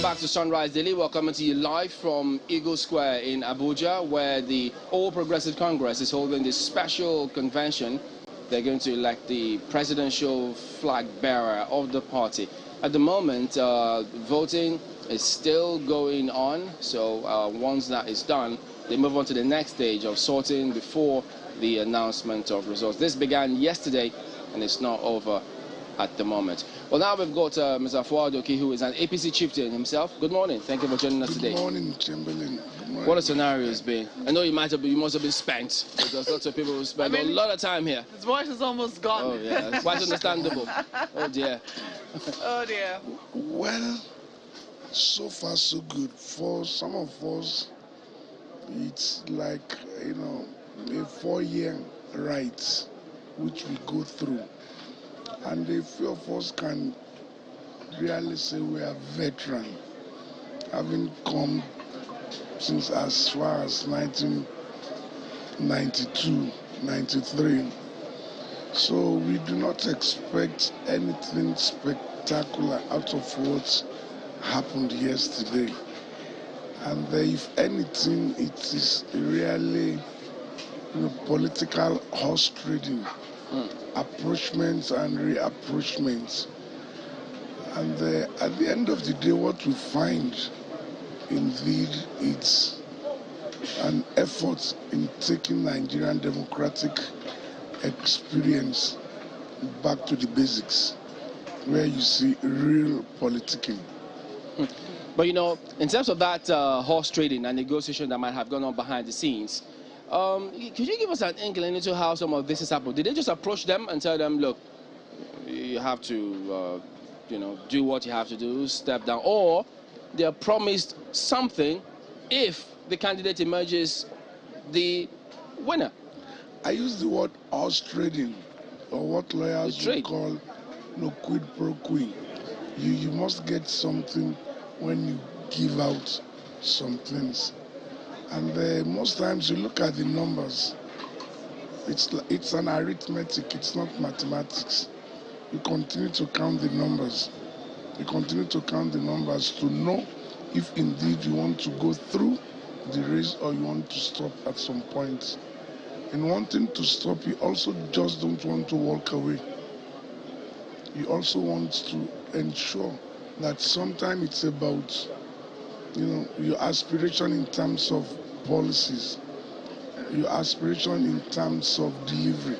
Welcome back to Sunrise Daily. We're coming to you live from Eagle Square in Abuja, where the All Progressive Congress is holding this special convention. They're going to elect the presidential flag bearer of the party. At the moment, voting is still going on. So once that is done, they move on to the next stage of sorting before the announcement of results. This began yesterday and it's not over at the moment. Well, now we've got Mr. Fouad, who is an APC chieftain himself. Good morning. Thank you for joining us today. Good morning, Chamberlain. Good morning. What a scenario it's been. I know you must have been spent, because lots of people who spend a lot of time here. His voice is almost gone. Oh yeah, it's quite understandable. Oh dear. Oh dear. Well, so far so good. For some of us, it's like, a 4-year ride which we go through. And a few of us can really say we are veteran, having come since as far as 1992, 93. So we do not expect anything spectacular out of what happened yesterday. And if anything, it is really political horse trading. Approachments and reapproachments, and at the end of the day, what we find, indeed, it's an effort in taking Nigerian democratic experience back to the basics, where you see real politicking. But in terms of that horse trading and negotiation that might have gone on behind the scenes, could you give us an inkling into how some of this has happened? Did they just approach them and tell them, look, you have to, do what you have to do, step down, or they are promised something if the candidate emerges the winner? I use the word horse trading, or what lawyers would call quid pro quo. You must get something when you give out some things. And most times you look at the numbers, it's an arithmetic, it's not mathematics. You continue to count the numbers. You continue to count the numbers to know if indeed you want to go through the race or you want to stop at some point. In wanting to stop, you also just don't want to walk away. You also want to ensure that sometimes it's about your aspiration in terms of policies, your aspiration in terms of delivery,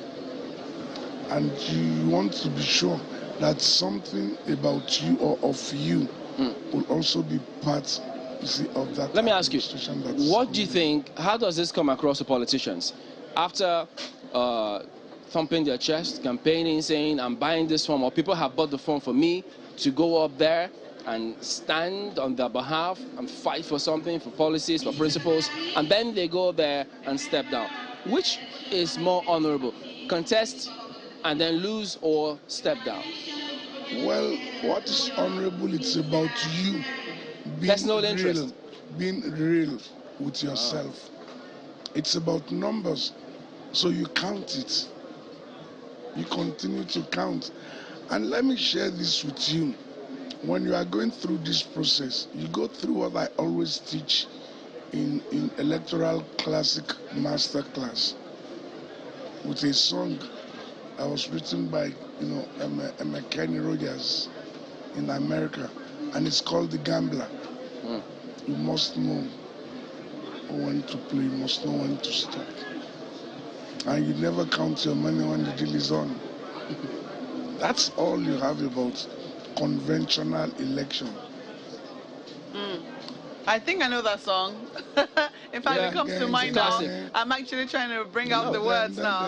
and you want to be sure that something about you or of you will also be part, of that. Let me ask you, what do you think, how does this come across to politicians? After thumping their chest, campaigning, saying, I'm buying this form, or people have bought the form for me to go up there and stand on their behalf and fight for something, for policies, for principles, and then they go there and step down. Which is more honorable? Contest and then lose, or step down? Well, what is honorable, it's about you being real with yourself. It's about numbers, so you count it. You continue to count. And let me share this with you. When you are going through this process, you go through what I always teach in electoral classic master class, with a song that was written by Kenny Rogers in America, and it's called The Gambler. You must know when to play, you must know when to stop, and you never count your money when the deal is on. That's all you have about conventional election. I think I know that song. In fact, it comes to mind now. I'm actually trying to bring out the words now.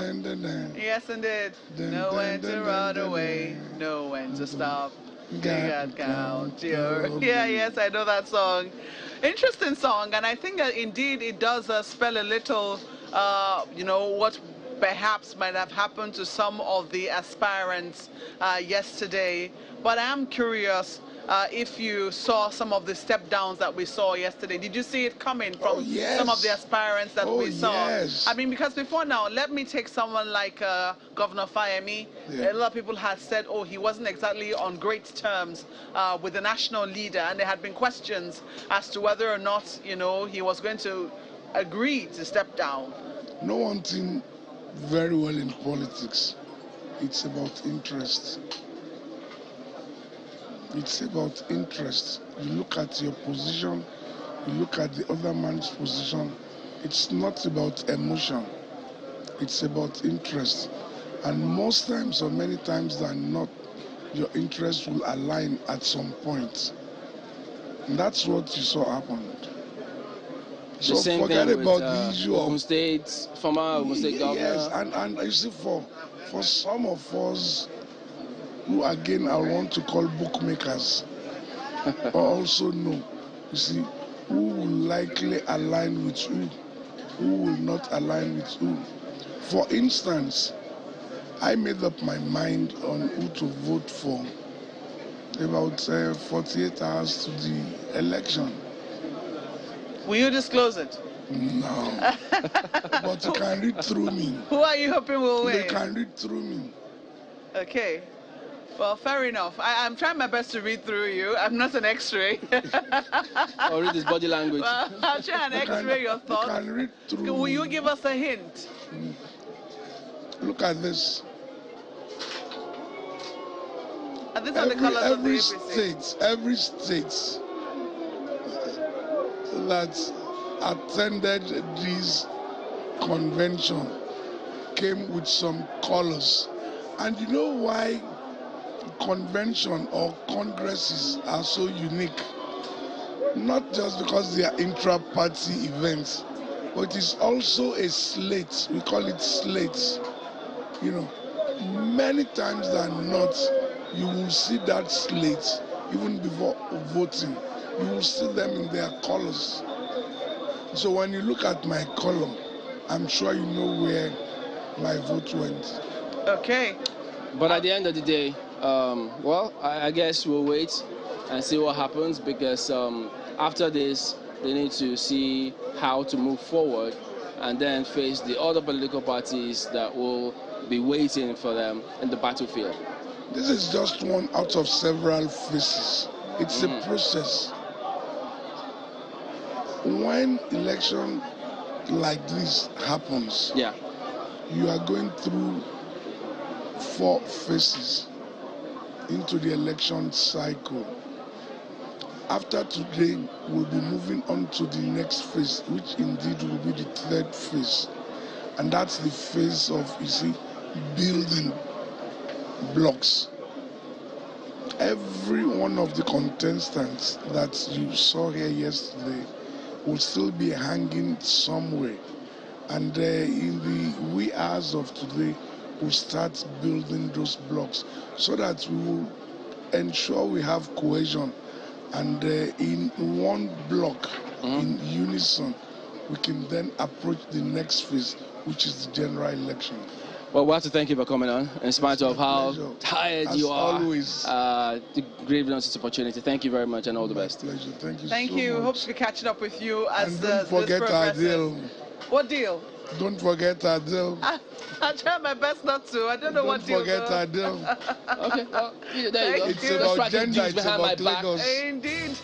Yes, indeed. Know when to run away, know when to stop. You can't count your... Yeah, yes, I know that song. Interesting song, and I think that indeed it does spell a little, what perhaps might have happened to some of the aspirants yesterday. But I am curious, if you saw some of the step downs that we saw yesterday. Did you see it coming from some of the aspirants that we saw? Yes. I mean, because before now, let me take someone like Governor Fayemi. A lot of people had said, oh, he wasn't exactly on great terms with the national leader, and there had been questions as to whether or not, you know, he was going to agree to step down. No one thing very well in politics. It's about interest. It's about interest. You look at your position, you look at the other man's position. It's not about emotion. It's about interest. And most times, or many times than not, your interests will align at some point. And that's what you saw happen. So forget about the issue of State, former Ogun State governor. Yes, and you see, for some of us who again I want to call bookmakers, also know, you see, who will likely align with who will not align with who. For instance, I made up my mind on who to vote for about 48 hours to the election. Will you disclose it? No. But you can read through me. Who are you hoping will win? You can read through me. Okay. Well, fair enough. I'm trying my best to read through you. I'm not an X-ray. Or read his body language. Well, I'll try and X-ray your thoughts. You can read through Will you give us a hint? Look at this. And these are the colors of the APC. Every state that attended this convention came with some colors. And you know why convention or congresses are so unique? Not just because they are intra-party events, but it's also a slate. We call it slates. You know, many times than not, you will see that slate even before voting. You will see them in their colors. So when you look at my column, I'm sure you know where my vote went. Okay. But at the end of the day, well, I guess we'll wait and see what happens, because after this, they need to see how to move forward and then face the other political parties that will be waiting for them in the battlefield. This is just one out of several phases. It's a process. When election like this happens, you are going through 4 phases into the election cycle. After today, we'll be moving on to the next phase, which indeed will be the 3rd phase. And that's the phase of, you see, building blocks. Every one of the contestants that you saw here yesterday will still be hanging somewhere. And in the wee hours of today, we'll start building those blocks so that we will ensure we have cohesion. And in one block, in unison, we can then approach the next phase, which is the general election. Well, we have to thank you for coming on, in spite of how tired you are. Always. Giving us this opportunity. Thank you very much, and all the best. Pleasure. Thank you. Thank you. Hope to be catching up with you as and don't forget our deal. What deal? Don't forget our deal. I try my best not to. I don't know what deal. Don't forget our deal. Okay. Well, there you go. It's about gender. It's about Lagos. Indeed.